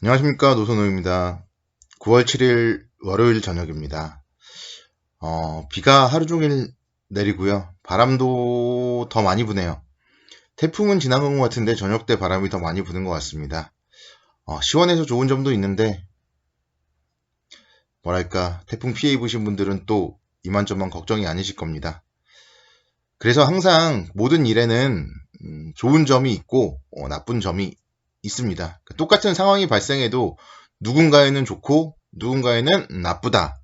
안녕하십니까, 노선호입니다. 9월 7일 월요일 저녁입니다. 비가 하루 종일 내리고요. 바람도 더 많이 부네요. 태풍은 지나간 것 같은데 저녁 때 바람이 더 많이 부는 것 같습니다. 시원해서 좋은 점도 있는데 뭐랄까, 태풍 피해 입으신 분들은 또 이만저만 걱정이 아니실 겁니다. 그래서 항상 모든 일에는 좋은 점이 있고 나쁜 점이 있습니다. 똑같은 상황이 발생해도 누군가에는 좋고 누군가에는 나쁘다.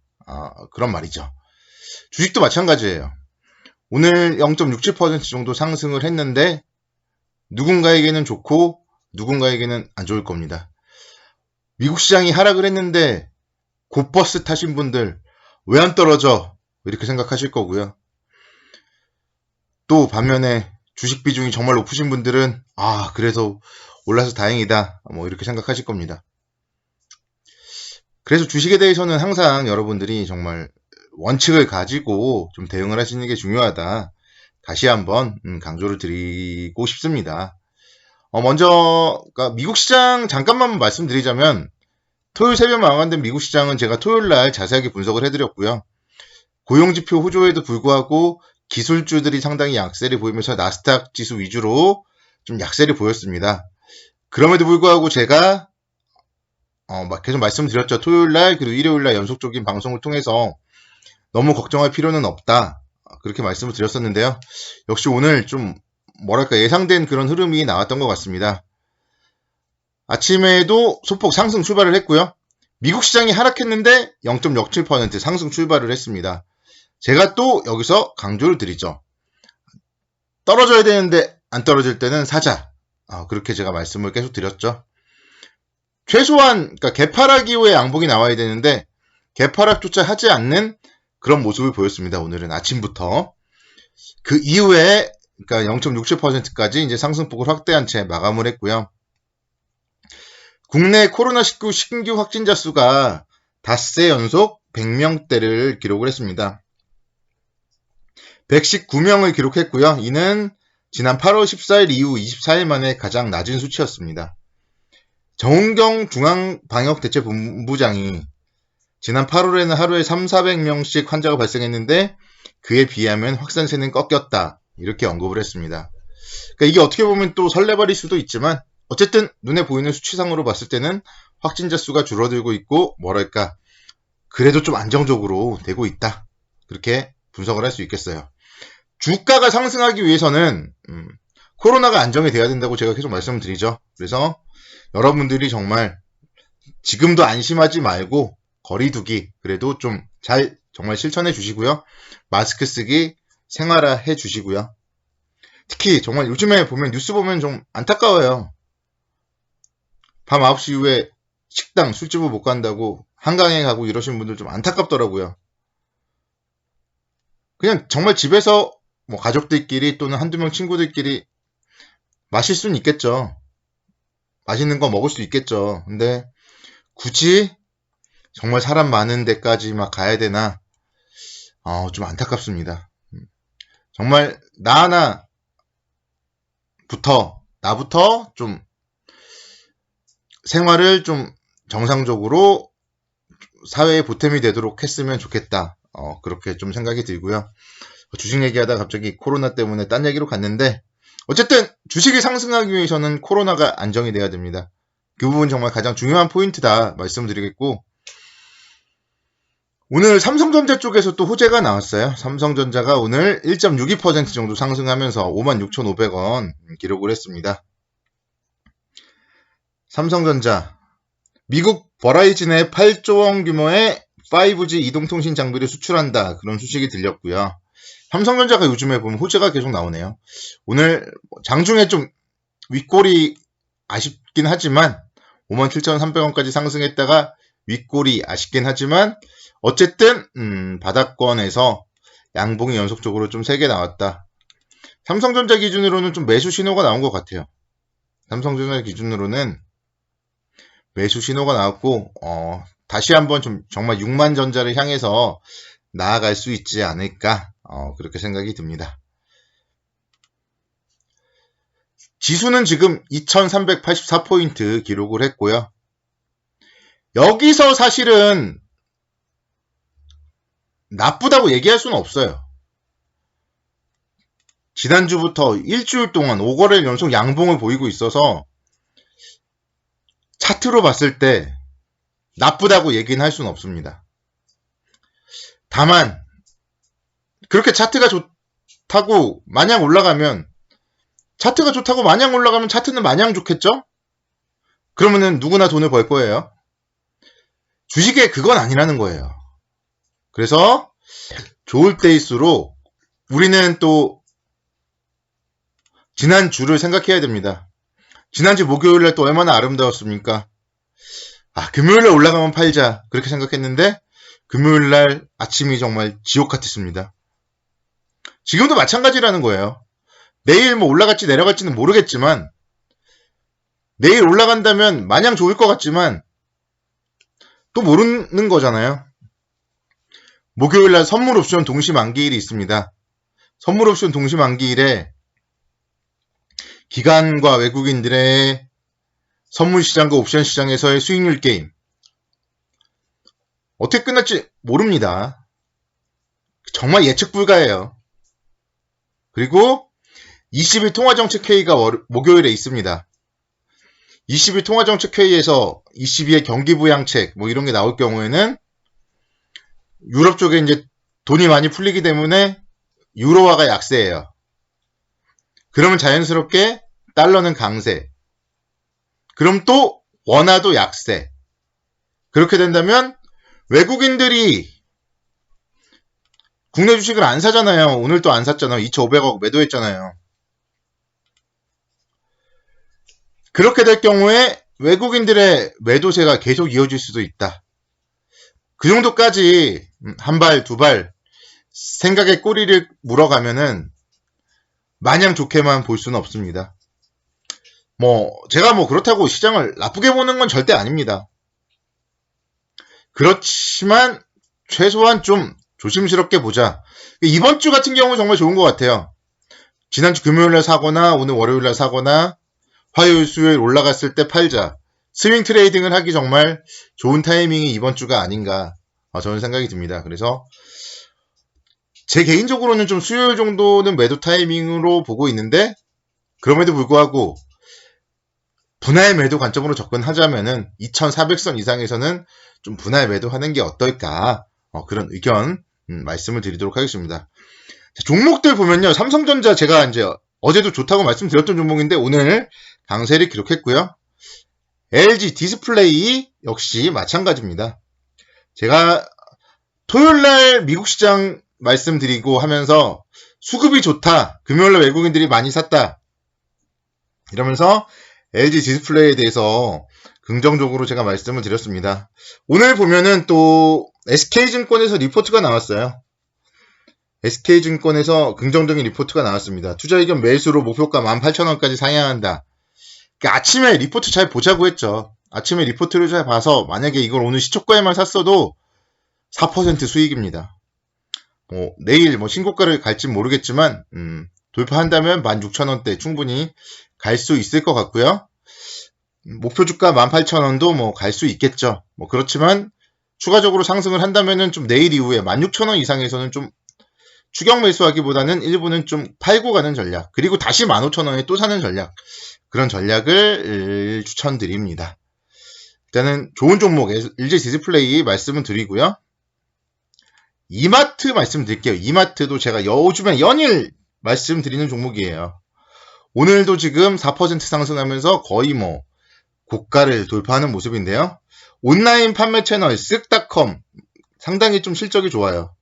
그런 말이죠. 주식도 마찬가지예요. 오늘 0.67% 정도 상승을 했는데 누군가에게는 좋고 누군가에게는 안 좋을 겁니다. 미국 시장이 하락을 했는데 곧버스 타신 분들 왜 안 떨어져? 이렇게 생각하실 거고요. 또 반면에 주식 비중이 정말 높으신 분들은 그래서 올라서 다행이다. 뭐 이렇게 생각하실 겁니다. 그래서 주식에 대해서는 항상 여러분들이 정말 원칙을 가지고 좀 대응을 하시는 게 중요하다. 다시 한번 강조를 드리고 싶습니다. 먼저 그러니까 미국 시장 잠깐만 말씀드리자면 토요일 새벽 마감된 미국 시장은 제가 토요일 날 자세하게 분석을 해드렸고요. 고용지표 호조에도 불구하고 기술주들이 상당히 약세를 보이면서 나스닥 지수 위주로 좀 약세를 보였습니다. 그럼에도 불구하고 제가 계속 말씀드렸죠. 토요일 날 그리고 일요일 날 연속적인 방송을 통해서 너무 걱정할 필요는 없다. 그렇게 말씀을 드렸었는데요. 역시 오늘 좀 뭐랄까 예상된 그런 흐름이 나왔던 것 같습니다. 아침에도 소폭 상승 출발을 했고요. 미국 시장이 하락했는데 0.67% 상승 출발을 했습니다. 제가 또 여기서 강조를 드리죠. 떨어져야 되는데 안 떨어질 때는 사자. 그렇게 제가 말씀을 계속 드렸죠. 최소한 그러니까 개파락 이후에 양봉이 나와야 되는데 개파락조차 하지 않는 그런 모습을 보였습니다. 오늘은 아침부터. 그 이후에 그러니까 0.67%까지 이제 상승폭을 확대한 채 마감을 했고요. 국내 코로나19 신규 확진자 수가 닷새 연속 100명대를 기록을 했습니다. 119명을 기록했고요. 이는 지난 8월 14일 이후 24일 만에 가장 낮은 수치였습니다. 정은경 중앙방역대책본부장이 지난 8월에는 하루에 300~400명씩 환자가 발생했는데 그에 비하면 확산세는 꺾였다. 이렇게 언급을 했습니다. 그러니까 이게 어떻게 보면 또 설레발일 수도 있지만 어쨌든 눈에 보이는 수치상으로 봤을 때는 확진자 수가 줄어들고 있고 뭐랄까 그래도 좀 안정적으로 되고 있다. 그렇게 분석을 할 수 있겠어요. 주가가 상승하기 위해서는 코로나가 안정이 돼야 된다고 제가 계속 말씀을 드리죠. 그래서 여러분들이 정말 지금도 안심하지 말고 거리두기 그래도 좀 잘 정말 실천해 주시고요. 마스크 쓰기 생활화해 주시고요. 특히 정말 요즘에 보면 뉴스 보면 좀 안타까워요. 밤 9시 이후에 식당, 술집을 못 간다고 한강에 가고 이러시는 분들 좀 안타깝더라고요. 그냥 정말 집에서 뭐 가족들끼리 또는 한두 명 친구들끼리 마실 수는 있겠죠. 맛있는 거 먹을 수 있겠죠. 근데 굳이 정말 사람 많은 데까지 막 가야 되나? 좀 안타깝습니다. 정말 나부터 좀 생활을 좀 정상적으로 사회에 보탬이 되도록 했으면 좋겠다. 그렇게 좀 생각이 들고요. 주식 얘기하다 갑자기 코로나 때문에 딴 얘기로 갔는데 어쨌든 주식이 상승하기 위해서는 코로나가 안정이 돼야 됩니다. 그 부분 정말 가장 중요한 포인트다 말씀드리겠고 오늘 삼성전자 쪽에서 또 호재가 나왔어요. 삼성전자가 오늘 1.62% 정도 상승하면서 56,500원 기록을 했습니다. 삼성전자 미국 버라이즌에 8조 원 규모의 5G 이동통신 장비를 수출한다. 그런 소식이 들렸고요. 삼성전자가 요즘에 보면 호재가 계속 나오네요. 오늘 장중에 좀 윗골이 아쉽긴 하지만 57,300원까지 상승했다가 윗골이 아쉽긴 하지만 어쨌든 바닥권에서 양봉이 연속적으로 좀 세게 나왔다. 삼성전자 기준으로는 좀 매수 신호가 나온 것 같아요. 삼성전자 기준으로는 매수 신호가 나왔고 다시 한번 좀 정말 6만 전자를 향해서 나아갈 수 있지 않을까 그렇게 생각이 듭니다. 지수는 지금 2384포인트 기록을 했고요. 여기서 사실은 나쁘다고 얘기할 수는 없어요. 지난주부터 일주일 동안 5거래일 연속 양봉을 보이고 있어서 차트로 봤을 때 나쁘다고 얘기는 할 수는 없습니다. 다만 그렇게 차트가 좋다고 마냥 올라가면 차트는 마냥 좋겠죠? 그러면은 누구나 돈을 벌 거예요. 주식에 그건 아니라는 거예요. 그래서 좋을 때일수록 우리는 또 지난주를 생각해야 됩니다. 지난주 목요일날 또 얼마나 아름다웠습니까? 금요일날 올라가면 팔자 그렇게 생각했는데 금요일날 아침이 정말 지옥 같았습니다. 지금도 마찬가지라는 거예요. 내일 뭐 올라갈지 내려갈지는 모르겠지만 내일 올라간다면 마냥 좋을 것 같지만 또 모르는 거잖아요. 목요일날 선물 옵션 동시 만기일이 있습니다. 선물 옵션 동시 만기일에 기관과 외국인들의 선물 시장과 옵션 시장에서의 수익률 게임 어떻게 끝날지 모릅니다. 정말 예측 불가해요. 그리고 20일 통화정책회의가 목요일에 있습니다. 20일 통화정책회의에서 22의 경기부양책 뭐 이런 게 나올 경우에는 유럽 쪽에 이제 돈이 많이 풀리기 때문에 유로화가 약세예요. 그러면 자연스럽게 달러는 강세. 그럼 또 원화도 약세. 그렇게 된다면 외국인들이 국내 주식을 안 사잖아요. 오늘 또 안 샀잖아요. 2,500억 매도했잖아요. 그렇게 될 경우에 외국인들의 매도세가 계속 이어질 수도 있다. 그 정도까지 한 발, 두 발 생각에 꼬리를 물어가면은 마냥 좋게만 볼 수는 없습니다. 제가 그렇다고 시장을 나쁘게 보는 건 절대 아닙니다. 그렇지만 최소한 좀 조심스럽게 보자. 이번 주 같은 경우 정말 좋은 것 같아요. 지난주 금요일날 사거나 오늘 월요일날 사거나 화요일, 수요일 올라갔을 때 팔자. 스윙 트레이딩을 하기 정말 좋은 타이밍이 이번 주가 아닌가 저는 생각이 듭니다. 그래서 제 개인적으로는 좀 수요일 정도는 매도 타이밍으로 보고 있는데 그럼에도 불구하고 분할 매도 관점으로 접근하자면은 2400선 이상에서는 좀 분할 매도하는 게 어떨까 그런 의견 말씀을 드리도록 하겠습니다. 자, 종목들 보면요. 삼성전자 제가 이제 어제도 좋다고 말씀드렸던 종목인데 오늘 강세를 기록했고요. LG 디스플레이 역시 마찬가지입니다. 제가 토요일날 미국 시장 말씀드리고 하면서 수급이 좋다. 금요일날 외국인들이 많이 샀다. 이러면서 LG 디스플레이에 대해서 긍정적으로 제가 말씀을 드렸습니다. 오늘 보면은 또 SK증권에서 리포트가 나왔어요. SK증권에서 긍정적인 리포트가 나왔습니다. 투자의견 매수로 목표가 18,000원까지 상향한다. 그러니까 아침에 리포트 잘 보자고 했죠. 아침에 리포트를 잘 봐서 만약에 이걸 오늘 시초가에만 샀어도 4% 수익입니다. 내일 신고가를 갈진 모르겠지만 돌파한다면 16,000원대 충분히 갈 수 있을 것 같고요. 목표 주가 18,000원도 갈 수 있겠죠. 그렇지만 추가적으로 상승을 한다면은 좀 내일 이후에 16,000원 이상에서는 좀 추격 매수하기보다는 일부는 좀 팔고 가는 전략, 그리고 다시 15,000원에 또 사는 전략, 그런 전략을 추천드립니다. 일단은 좋은 종목 LG 디스플레이 말씀을 드리고요. 이마트 말씀드릴게요. 이마트도 제가 요즘에 연일 말씀드리는 종목이에요. 오늘도 지금 4% 상승하면서 거의 고가를 돌파하는 모습인데요. 온라인 판매 채널 쓱닷컴 상당히 좀 실적이 좋아요.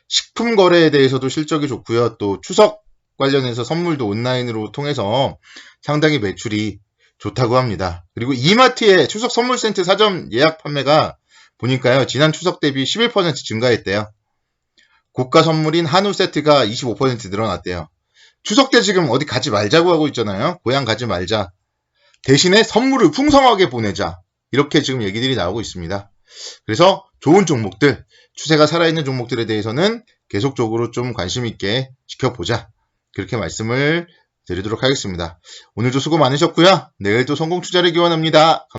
식품 거래에 대해서도 실적이 좋고요. 또 추석 관련해서 선물도 온라인으로 통해서 상당히 매출이 좋다고 합니다. 그리고 이마트의 추석 선물 세트 사전 예약 판매가 보니까요. 지난 추석 대비 11% 증가했대요. 고가 선물인 한우 세트가 25% 늘어났대요. 추석 때 지금 어디 가지 말자고 하고 있잖아요. 고향 가지 말자. 대신에 선물을 풍성하게 보내자. 이렇게 지금 얘기들이 나오고 있습니다. 그래서 좋은 종목들, 추세가 살아있는 종목들에 대해서는 계속적으로 좀 관심 있게 지켜보자. 그렇게 말씀을 드리도록 하겠습니다. 오늘도 수고 많으셨고요. 내일도 성공 투자를 기원합니다.